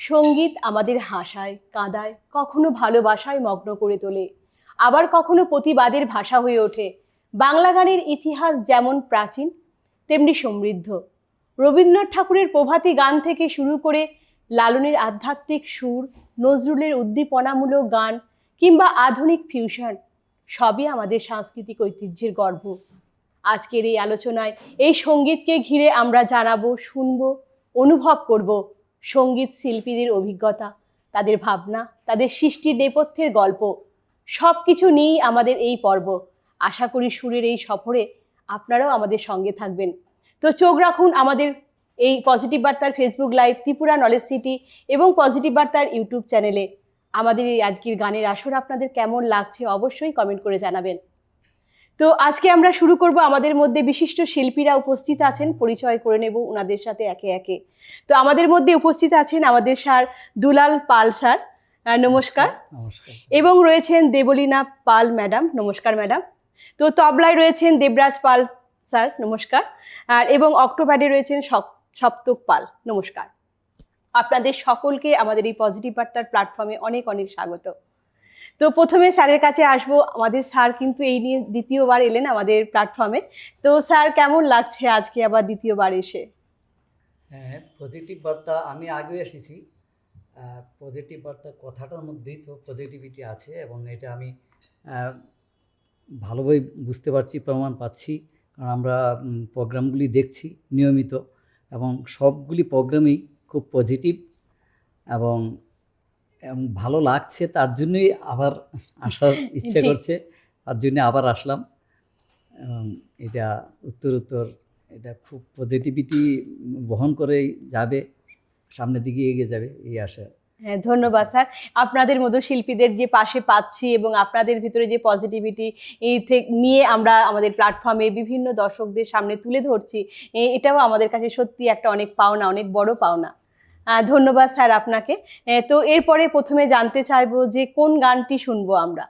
সঙ্গীত আমাদের হাসায়, কাঁদায়, কখনো ভালোবাসায় মগ্ন করে তোলে, আবার কখনো প্রতিবাদের ভাষা হয়ে ওঠে। বাংলা গানের ইতিহাস যেমন প্রাচীন, তেমনি সমৃদ্ধ। রবীন্দ্রনাথ ঠাকুরের প্রভাতী গান থেকে শুরু করে লালনের আধ্যাত্মিক সুর, নজরুলের উদ্দীপনামূলক গান কিংবা আধুনিক ফিউশন, সবই আমাদের সাংস্কৃতিক ঐতিহ্যের গর্ব। আজকের এই আলোচনায় এই সঙ্গীতকে ঘিরে আমরা জানাবো, শুনবো, অনুভব করব সঙ্গীত শিল্পীদের অভিজ্ঞতা, তাদের ভাবনা, তাদের সৃষ্টির নেপথ্যের গল্প, সব কিছু নিয়েই আমাদের এই পর্ব। আশা করি সুরের এই সফরে আপনারাও আমাদের সঙ্গে থাকবেন। তো চোখ রাখুন আমাদের এই পজিটিভ বার্তার Facebook live, Tripura knowledge city এবং পজিটিভ বার্তার ইউটিউব চ্যানেলে। আমাদের এই আজকের গানের আসর আপনাদের কেমন লাগছে অবশ্যই কমেন্ট করে জানাবেন। তো আজকে আমরা শুরু করব, আমাদের মধ্যে বিশিষ্ট শিল্পীরা উপস্থিত আছেন, পরিচয় করে নেব ওনাদের সাথে একে একে। তো আমাদের মধ্যে উপস্থিত আছেন আমাদের স্যার দুলাল পাল স্যার, নমস্কার। নমস্কার। এবং রয়েছেন দেবলীনা পাল ম্যাডাম, নমস্কার ম্যাডাম। তো তবলায় রয়েছেন দেবরাজ পাল স্যার, নমস্কার। আর এবং অক্টোপ্যাডে রয়েছেন সপ্তক পাল, নমস্কার। আপনাদের সকলকে আমাদের এই পজিটিভ বার্তার প্ল্যাটফর্মে অনেক অনেক স্বাগত। তো প্রথমে স্যারের কাছে আসবো। আমাদের স্যার কিন্তু এই নিয়ে দ্বিতীয়বার এলেন আমাদের প্ল্যাটফর্মে। তো স্যার কেমন লাগছে আজকে আবার দ্বিতীয়বার এসে? হ্যাঁ, পজিটিভ বার্তা আমি আগেও এসেছি। পজিটিভ বার্তা কথাটার মধ্যেই তো পজিটিভিটি আছে এবং এটা আমি ভালোভাবে বুঝতে পারছি, প্রমাণ পাচ্ছি। কারণ আমরা প্রোগ্রামগুলি দেখছি নিয়মিত এবং সবগুলি প্রোগ্রামই খুব পজিটিভ এবং ভালো লাগছে। তার জন্যই আবার আসার ইচ্ছা করছে, তার জন্য আবার আসলাম। এটা উত্তর এটা খুব পজিটিভিটি বহন করেই যাবে, সামনের দিকে এগিয়ে যাবে এই আশা। হ্যাঁ, ধন্যবাদ স্যার। আপনাদের মতো শিল্পীদের যে পাশে পাচ্ছি এবং আপনাদের ভিতরে যে পজিটিভিটি এই নিয়ে আমরা আমাদের প্ল্যাটফর্মে বিভিন্ন দর্শকদের সামনে তুলে ধরছি, এটাও আমাদের কাছে সত্যি একটা অনেক পাওনা, অনেক বড় পাওনা। ধন্যবাদ স্যার আপনাকে। তো এরপরে প্রথমে জানতে চাইবো যে কোন গানটি শুনবো আমরা?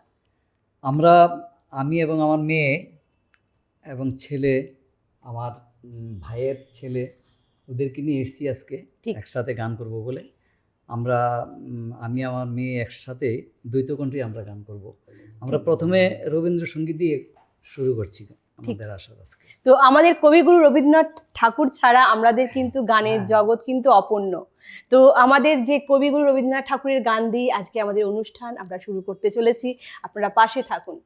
আমি এবং আমার মেয়ে এবং ছেলে, আমার ভাইয়ের ছেলে, ওদেরকে নিয়ে এসেছি আজকে একসাথে গান করব বলে। আমি আমার মেয়ে একসাথে দ্বৈত কণ্ঠে আমরা গান করব। আমরা প্রথমে রবীন্দ্রসঙ্গীত দিয়ে শুরু করছি আমাদের আসর আজকে। তো আমাদের কবিগুরু রবীন্দ্রনাথ ঠাকুর ছাড়া আমাদের কিন্তু গানের জগৎ কিন্তু অপূর্ণ। তো আমাদের যে কবিগুরু রবীন্দ্রনাথ ঠাকুরের গান দিয়ে আজকে আমাদের অনুষ্ঠান আমরা শুরু করতে চলেছি। আপনারা পাশে থাকুন।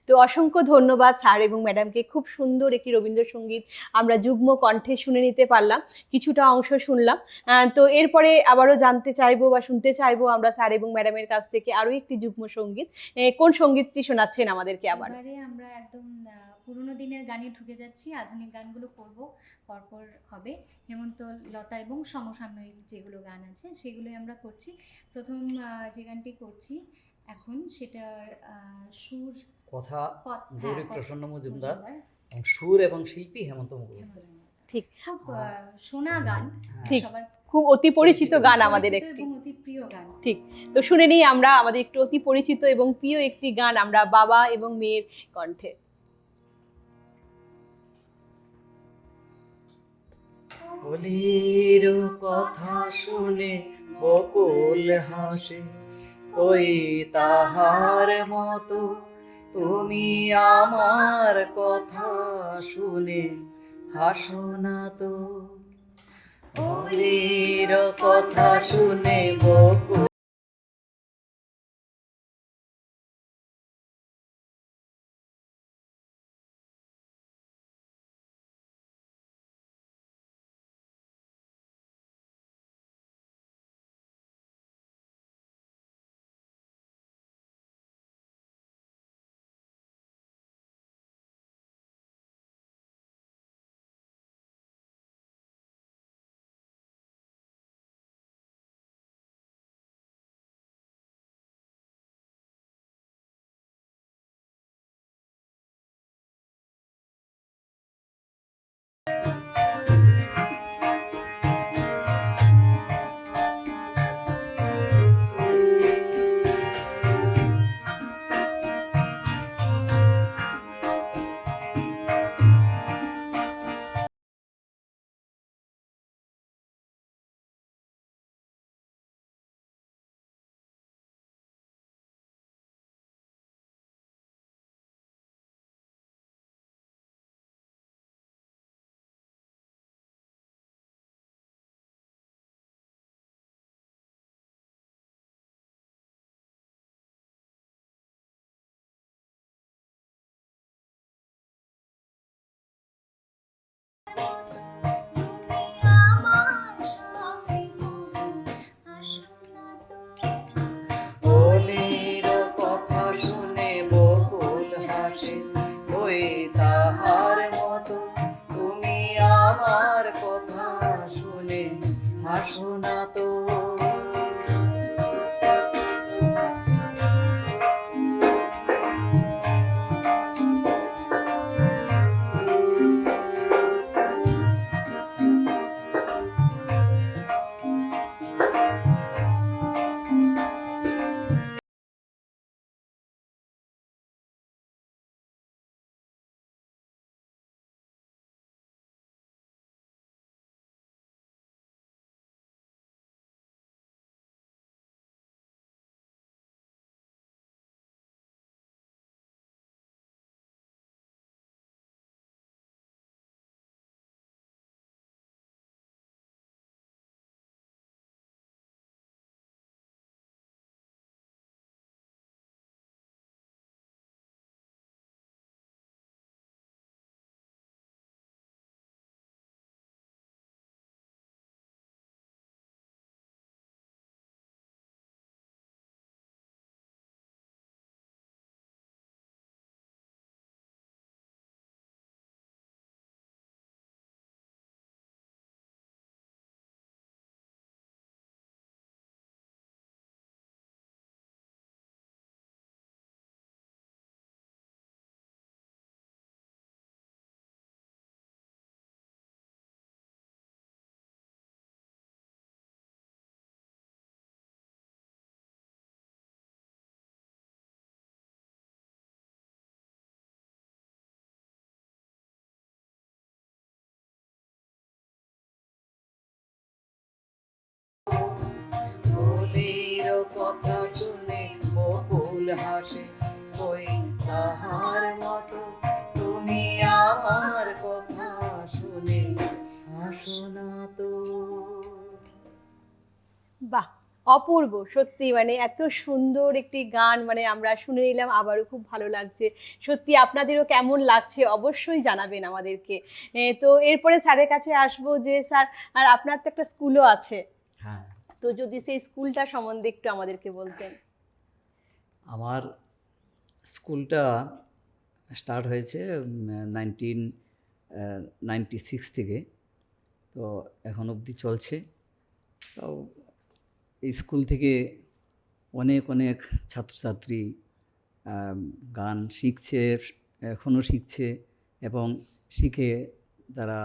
তো অসংখ্য ধন্যবাদ স্যার এবং ম্যাডামকে, খুব সুন্দর একটি রবীন্দ্রসঙ্গীত আমরা যুগ্ম কণ্ঠে শুনে নিতে পারলাম, কিছুটা অংশ শুনলাম। তো এরপরে আবারও জানতে চাইবো বা শুনতে চাইবো আমরা স্যার এবং ম্যাডামের কাছ থেকে আরও একটি যুগ্ম সঙ্গীত। কোন সঙ্গীতটি শোনাচ্ছেন আমাদেরকে আবার? এবারে আমরা একদম পুরোনো দিনের গানে ঢুকে যাচ্ছি, আধুনিক গানগুলো করব, পরপর হবে। হেমন্ত, লতা এবং সমসাময়িক যেগুলো গান আছে সেগুলোই আমরা করছি। প্রথম যে গানটি করছি এখন সেটার সুর কথা হ্যাঁ, গৌরী প্রসন্ন মজুমদার মজুমদার, এবং সুর এবং শিল্পী হেমন্ত মুখোপাধ্যায়। হেমন্ত মুখোপাধ্যায়। ঠিক। খুব শোনা গান, ঠিক। সবার খুব অতি পরিচিত গান আমাদের পরিচিত একটি। এবং অতি প্রিয় গান। ঠিক। তো শুনে নিই আমরা আমাদের একটু অতি পরিচিত এবং প্রিয় একটি গান আমরা বাবা এবং মেয়ের কণ্ঠে। কলির কথা শুনে বকুল হাসে, ওই তাহার মতো তুমি আমার কথা শুনে হাসো না তো। কলির কথা শুনে বকুল কথা শুনে বকুল হাসে, ওই তাহার মতো তুমি আমার কথা শুনে হাসো না তো। কথা শুনে বকুল হাসে, ওই তাহার মতো তুমি আমার কথা শুনে হাসো না তো। বাহ, অপূর্ব, সত্যি মানে এত সুন্দর একটি গান মানে আমরা শুনে নিলাম, আবারও খুব ভালো লাগছে। সত্যি আপনাদেরও কেমন লাগছে অবশ্যই জানাবেন আমাদেরকে। তো এরপরে স্যারের কাছে আসবো যে স্যার, আর আপনার তো একটা স্কুলও আছে, হ্যাঁ, তো যদি সেই স্কুলটা সম্বন্ধে একটু আমাদেরকে বলতেন। আমার স্কুলটা স্টার্ট হয়েছে 1996 থেকে, তো এখন অবধি চলছে। তো এই স্কুল থেকে অনেক অনেক ছাত্রছাত্রী গান শিখছে, এখনও শিখছে, এবং শিখে তারা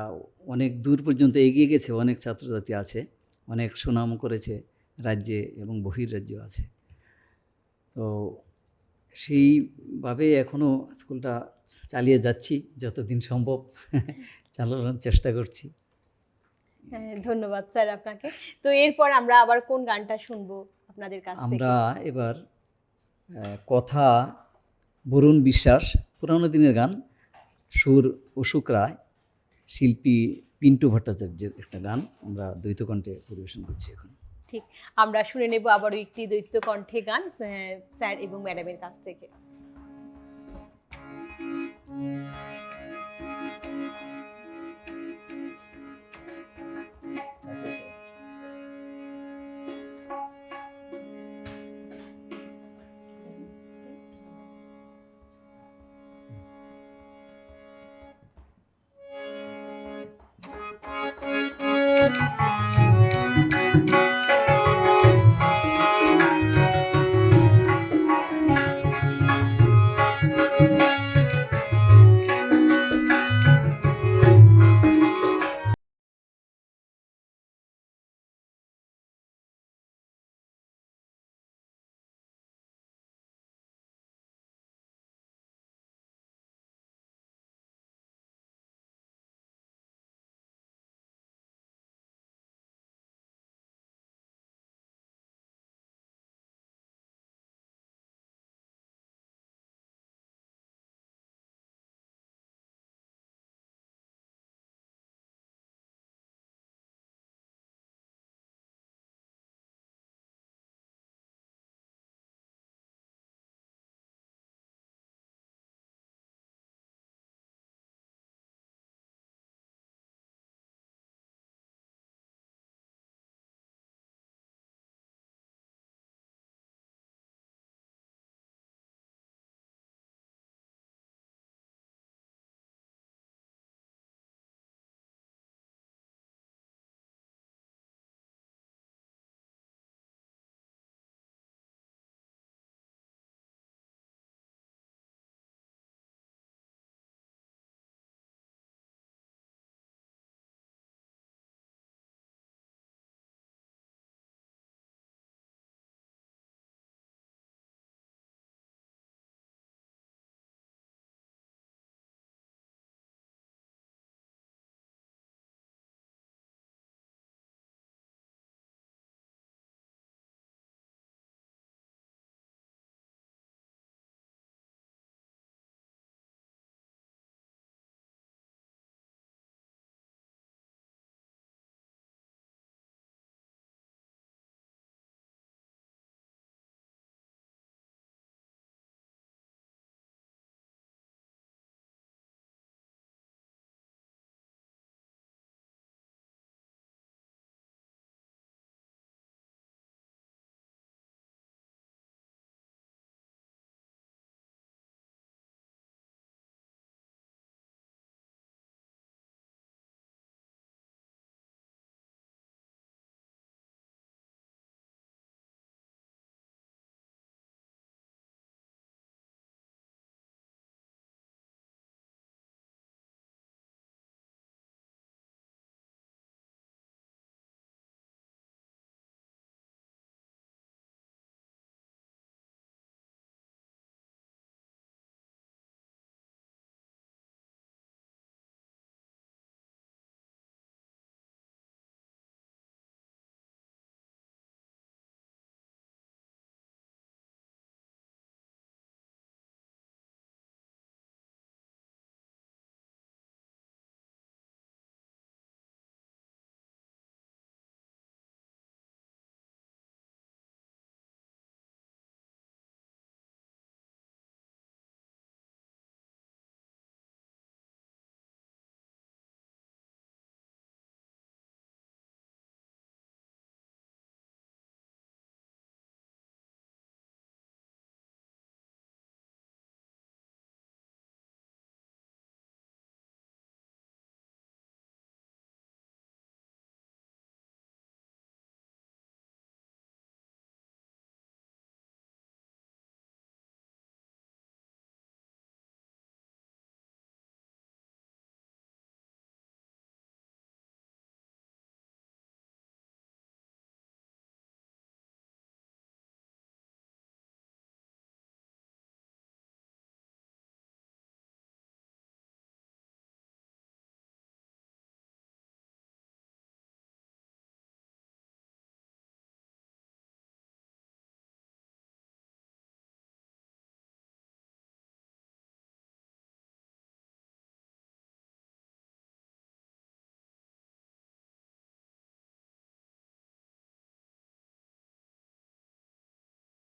অনেক দূর পর্যন্ত এগিয়ে গেছে। অনেক ছাত্রছাত্রী আছে, অনেক সুনাম করেছে রাজ্যে এবং বহির্রাজ্যেও আছে। তো সেইভাবে এখনও স্কুলটা চালিয়ে যাচ্ছি, যতদিন সম্ভব চালানোর চেষ্টা করছি। হ্যাঁ, ধন্যবাদ স্যার আপনাকে। তো এরপর আমরা আবার কোন গানটা শুনবো আপনাদের কাছ থেকে? আমরা এবার কথা বরুণ বিশ্বাস, পুরানো দিনের গান, সুর অশোক রায়, শিল্পী পিন্টু ভট্টাচার্যের একটা গান আমরা দ্বৈত কণ্ঠে পরিবেশন করছি এখন। ঠিক, আমরা শুনে নেব আবারও একটি দ্বৈত কণ্ঠে গান স্যার এবং ম্যাডামের কাছ থেকে।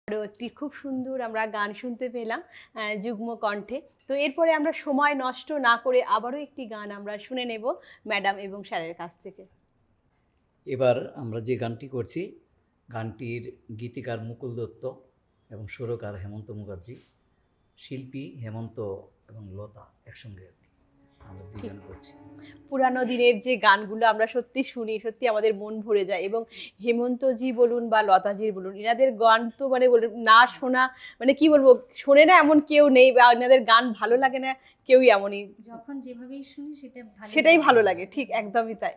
আরও একটি খুব সুন্দর আমরা গান শুনতে পেলাম যুগ্ম কণ্ঠে। তো এরপরে আমরা সময় নষ্ট না করে আবারও একটি গান আমরা শুনে নেব ম্যাডাম এবং স্যারের কাছ থেকে। এবার আমরা যে গানটি করছি, গানটির গীতিকার মুকুল দত্ত এবং সুরকার হেমন্ত মুখার্জি, শিল্পী হেমন্ত এবং লতা একসঙ্গে আমরা দুজন করছি। পুরানো দিনের যে গানগুলো আমরা সত্যি শুনি, সত্যি আমাদের মন ভরে যায়। এবং হেমন্তজি বলুন বা লতাজির বলুন, এনাদের গান তো মানে না শোনা মানে কি বলবো, শোনে না এমন কেউ নেই, বা এনাদের গান ভালো লাগে না কেউই এমনই, যখন যেভাবেই শুনি সেটাই ভালো লাগে। ঠিক একদমই তাই।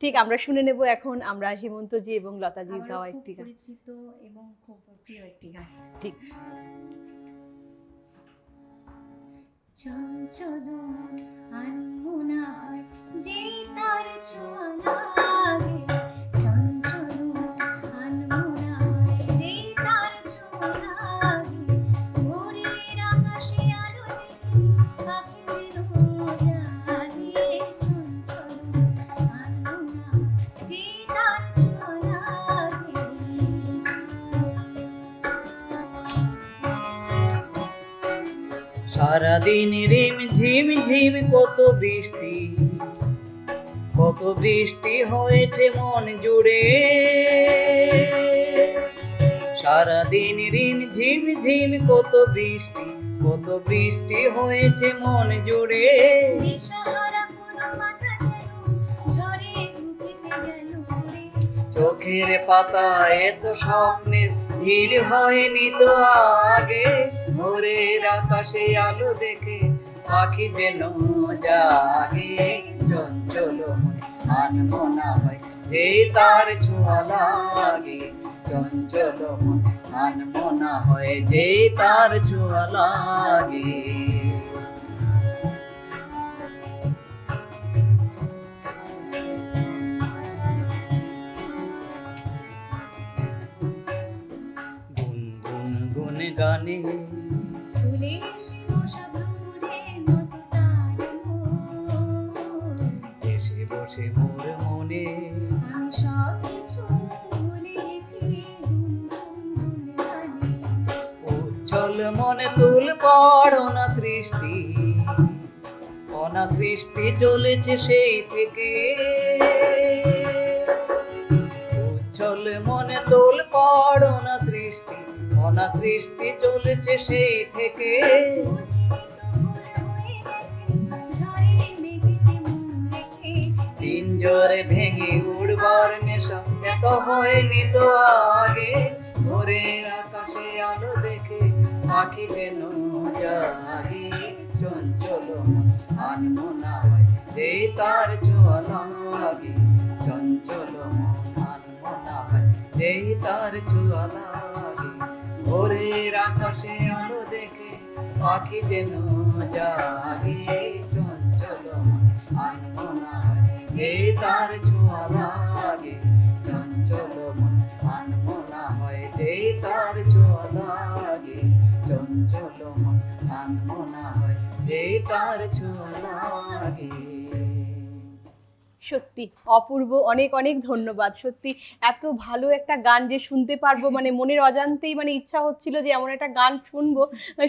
ঠিক, আমরা শুনে নেব এখন আমরা হেমন্তজি এবং লতাজির আমারও গাওয়া খুব একটি গান। পরিচিত এবং খুব প্রিয় একটি গান। ঠিক। চঞ্চল মন আনমনা হয় যে তার ছোঁয়া লাগে, চঞ্চল মন আনমনা হয় যে তার ছোঁয়া লাগে, ভোরের আকাশে আলো দেখে পাখি যেন জাগে, চঞ্চল মন আনমনা হয় যে তার ছোঁয়া লাগে। সারাদিন রিম ঝিম ঝিম কত বৃষ্টি, কত বৃষ্টি হয়েছে মন জুড়ে। সারাদিন রিম ঝিম ঝিম কত বৃষ্টি, কত বৃষ্টি হয়েছে মন জুড়ে। দিশাহারা কোনো পাতা যেন ঝড়ে উঠে গেল উড়ে, চোখের পাতায় এত স্বপ্নের ভিড় হয়নি তো আগে, ভোরের আকাশে আলো দেখে পাখি যেন জাগে, চঞ্চল মন আনমনা হয় যে তার ছোঁয়া লাগে, চঞ্চল মন আনমনা হয় যে তার ছোঁয়া লাগে। গুনগুন গানে ফুলে এসে বসা ভ্রমরে মতো তার মন, এসে বসে মোর মনে আমি সব কিছু ভুলে গেছি গুনগুন গানে। উজ্জ্বল মনে তুল পড়না সৃষ্টি, অনা সৃষ্টি চলেছে সেই থেকে। উজ্জ্বল মনে তুল পড়না সৃষ্টি, অনা সৃষ্টি চলেছে সেই থেকে। বুঝিনি তো ভুল হয়ে গেছে ঝড়ে মেঘেতে মন রেখে, দিন জোরে ভেঙে উড়বার নেশা এত হয়নি তো আগে, ভোরের আকাশে আলো দেখে পাখি যেন জাগে, চঞ্চল মন আনমনা হয় যে তার ছোঁয়া লাগে, চঞ্চল মন আনমনা হয় যে তার ছোঁয়া লাগে, ভোরের আকাশে আলো দেখে পাখি যেন জাগে, চঞ্চল মন আনমনা হয় যে তার ছোঁয়া লাগে, চঞ্চল মন আনমনা হয় যে তার ছোঁয়া লাগে, চঞ্চল মন আনমনা হয় যে তার ছোঁয়া লাগে। সত্যি অপূর্ব, অনেক অনেক ধন্যবাদ। সত্যি এত ভালো একটা গান যে শুনতে পারবো, মানে মনের অজান্তেই মানে ইচ্ছা হচ্ছিল যে এমন একটা গান শুনবো,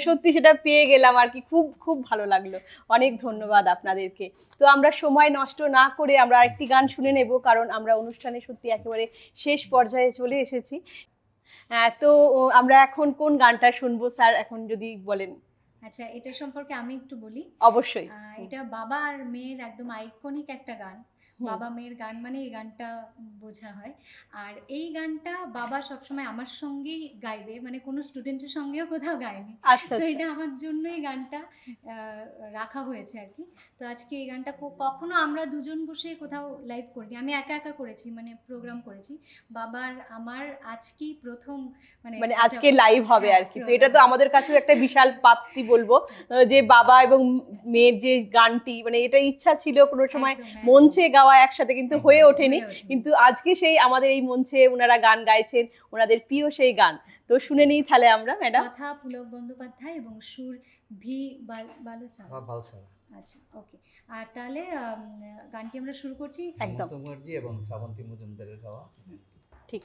সত্যি সেটা পেয়ে গেলাম আর কি। খুব খুব ভালো লাগলো। অনেক ধন্যবাদ আপনাদেরকে। তো আমরা সময় নষ্ট না করে আমরা আরেকটি গান শুনে নেব, কারণ আমরা অনুষ্ঠানে সত্যি একেবারে শেষ পর্যায়ে চলে এসেছি। তো আমরা এখন কোন গানটা শুনবো স্যার, এখন যদি বলেন। আচ্ছা, এটা সম্পর্কে আমি একটু বলি। অবশ্যই। এটা বাবা আর মেয়ের একদম আইকনিক একটা গান। হুম। বাবা মেয়ের গান মানে এই গানটা বোঝা হয়। আর এই গানটা বাবা সবসময় আমার সঙ্গেই গাইবে, মানে কোনো স্টুডেন্টের সঙ্গেও কোথাও গায়নি। আচ্ছা তো আচ্ছা। এটা আমার জন্যই গানটা রাখা হয়েছে আর কি। তো আজকে এই গানটা কখনো আমরা দুজন বসে কোথাও লাইভ করিনি, আমি একা একা করেছি, মানে প্রোগ্রাম করেছি। বাবার আমার আজকেই প্রথম মানে মানে একটা- আজকে লাইভ হবে হ্যাঁ, আর কি। তো এটা তো program। আমাদের কাছেও একটা বিশাল প্রাপ্তি বলবো, যে বাবা এবং মেয়ের যে গানটি, মানে এটা ইচ্ছা ছিল কোনো সময় একদম, একদম। মঞ্চে গাওয়া একসাথে, কিন্তু একদম, হয়ে ওঠেনি। হয়ে ওঠেনি। কিন্তু আজকে সেই আমাদের এই মঞ্চে ওনারা গান গাইছেন, ওনাদের প্রিয় সেই গান। তো শুনে নিই তাহলে আমরা ম্যাডাম। কথা পুলক বন্দ্যোপাধ্যায় এবং সুর ভি বালুসার। ভালসারা, আচ্ছা, ওকে। আর তাহলে গানটি আমরা শুরু করছি। একদম হেমন্ত মুখার্জি এবং শ্রাবন্তী মজুমদারের গাওয়া। ঠিক।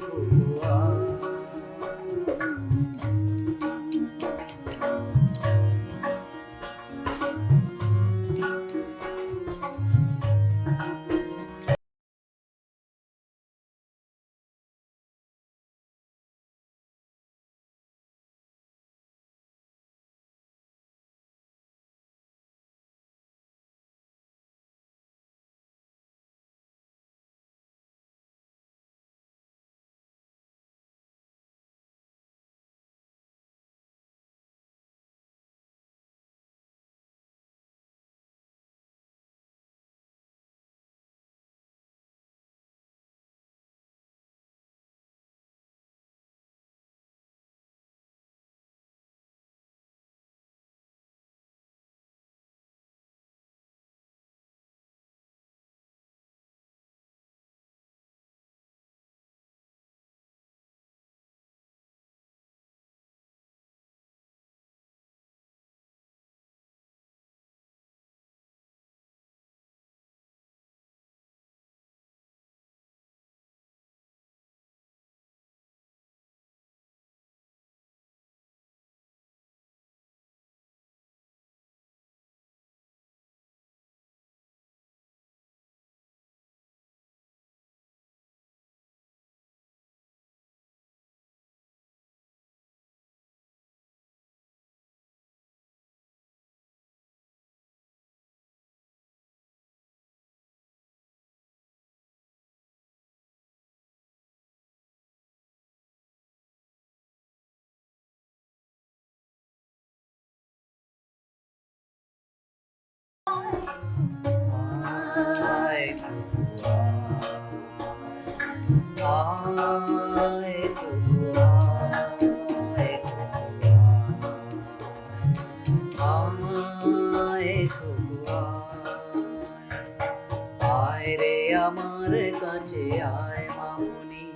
খুকুয়া। আয় খুকুয়া, আয় খুকুয়া, আয় খুকুয়া, আয় খুকুয়া। আয় রে আমার কাছে আয় মামুনি,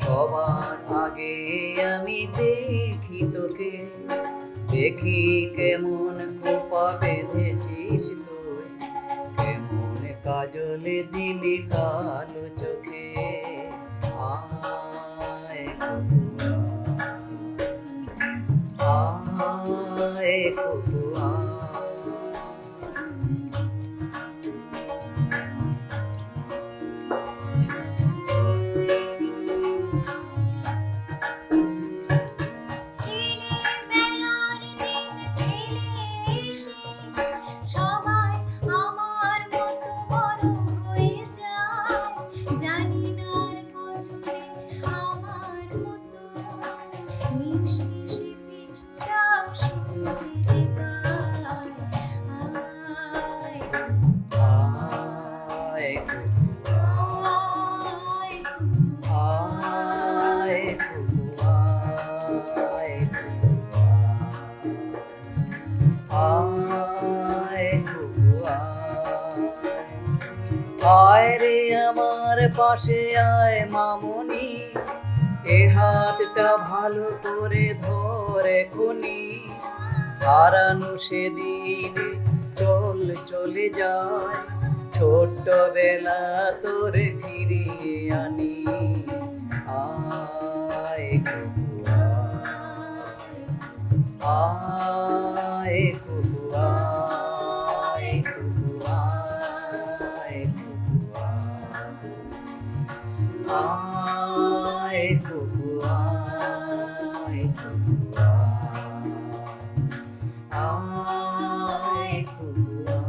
সবার আগে আমি দেখি তোকে, দেখি কেমন খোপা বেঁধেছিস তুই, কেমন কাজল দিলি কালো চোখে। আয় খুকুয়া, আয় খুকুয়া। ছেলেবেলার দিন ফেলে এসে সবাই আমার মতো বড় হয়ে যায়, জানি না আর কজনে আমার মতো মিষ্টি সে পিছুটা শুনতে যে পায়। আয় আয় খুকুয়া, আয় আয় খুকুয়া, আয় খুকুয়া, আয় খুকুয়া। আয় রে আমার পাশে আয় মামুনি, এ হাতটা ভালো করে ধরে খুনি, হারানো সেদিন চল চলে যায়, ছোট্টবেলা তোর ফিরিয়ে আনি। আয় খুকুয়া, আয় খুকুয়া, আয় খুকুয়া, আয় খুকুয়া, আয় খুকুয়া, আয় খুকুয়া, আয় খুকুয়া।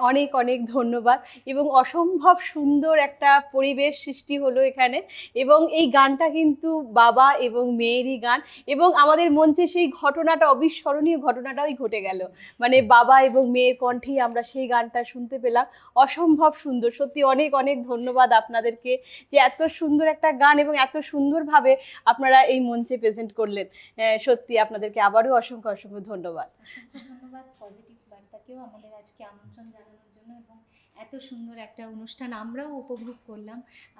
অনেক অনেক ধন্যবাদ এবং অসম্ভব সুন্দর একটা পরিবেশ সৃষ্টি হলো এখানে। এবং এই গানটা কিন্তু বাবা এবং মেয়েরই গান, এবং আমাদের মঞ্চে সেই ঘটনাটা, অবিস্মরণীয় ঘটনাটাই ঘটে গেল। মানে বাবা এবং মেয়ের কণ্ঠেই আমরা সেই গানটা শুনতে পেলাম। অসম্ভব সুন্দর, সত্যি অনেক অনেক ধন্যবাদ আপনাদেরকে যে এত সুন্দর একটা গান এবং এত সুন্দরভাবে আপনারা এই মঞ্চে প্রেজেন্ট করলেন। সত্যি আপনাদেরকে আবারও অসংখ্য অসংখ্য ধন্যবাদ। অসংখ্য ধন্যবাদ পজিটিভ বার্তাকেও আমাদের আজকে আমন্ত্রণ জানানোর জন্য এবং এত সুন্দর একটা অনুষ্ঠান আমরাও উপভোগ করলাম।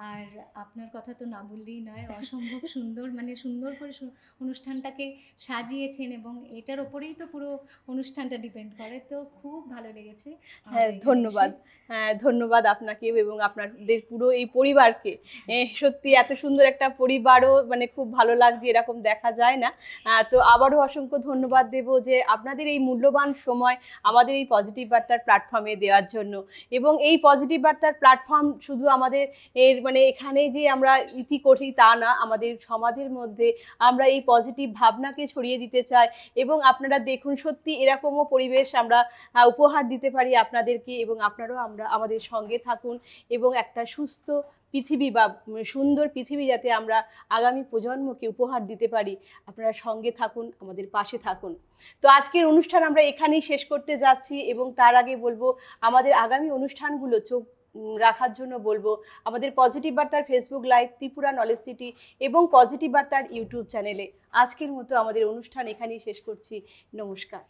আর আপনার কথা তো না বললেই নয়, অসম্ভব সুন্দর, মানে সুন্দর করে অনুষ্ঠানটাকে সাজিয়েছেন এবং এটার ওপরেই তো পুরো অনুষ্ঠানটা ডিপেন্ড করে। তো খুব ভালো লেগেছে আমাদের হ্যাঁ, এখানে ধন্যবাদ। এসে। হ্যাঁ, ধন্যবাদ আপনাকেও এবং আপনাদের পুরো এই পরিবারকে। সত্যি এত সুন্দর একটা পরিবারও মানে খুব ভালো লাগছে, এরকম দেখা যায় না। তো আবারও অসংখ্য ধন্যবাদ দেব যে আপনাদের এই মূল্যবান সময় আমাদের এই পজিটিভ বার্তার প্ল্যাটফর্মে দেওয়ার জন্য। এবং এই পজিটিভ বার্তার প্ল্যাটফর্ম শুধু আমাদের মানে এখানে যে আমরা ইতি করি তা না, আমাদের সমাজের মধ্যে আমরা এই পজিটিভ ভাবনাকে ছড়িয়ে দিতে চাই। এবং আপনারা দেখুন, সত্যি এরকমও পরিবেশ আমরা উপহার দিতে পারি আপনাদেরকে, এবং আপনারাও আমাদের সঙ্গে থাকুন এবং একটা সুস্থ পৃথিবী বা সুন্দর পৃথিবী যাতে আমরা আগামী প্রজন্মকে উপহার দিতে পারি, আপনারা সঙ্গে থাকুন, আমাদের পাশে থাকুন। তো আজকের অনুষ্ঠান আমরা এখানেই শেষ করতে যাচ্ছি এবং তার আগে বলবো আমাদের আগামী অনুষ্ঠানগুলো চোখ রাখার জন্য বলবো আমাদের পজিটিভ বার্তার Facebook live, Tripura knowledge city এবং পজিটিভ বার্তার ইউটিউব চ্যানেলে। আজকের মতো আমাদের অনুষ্ঠান এখানেই শেষ করছি। নমস্কার।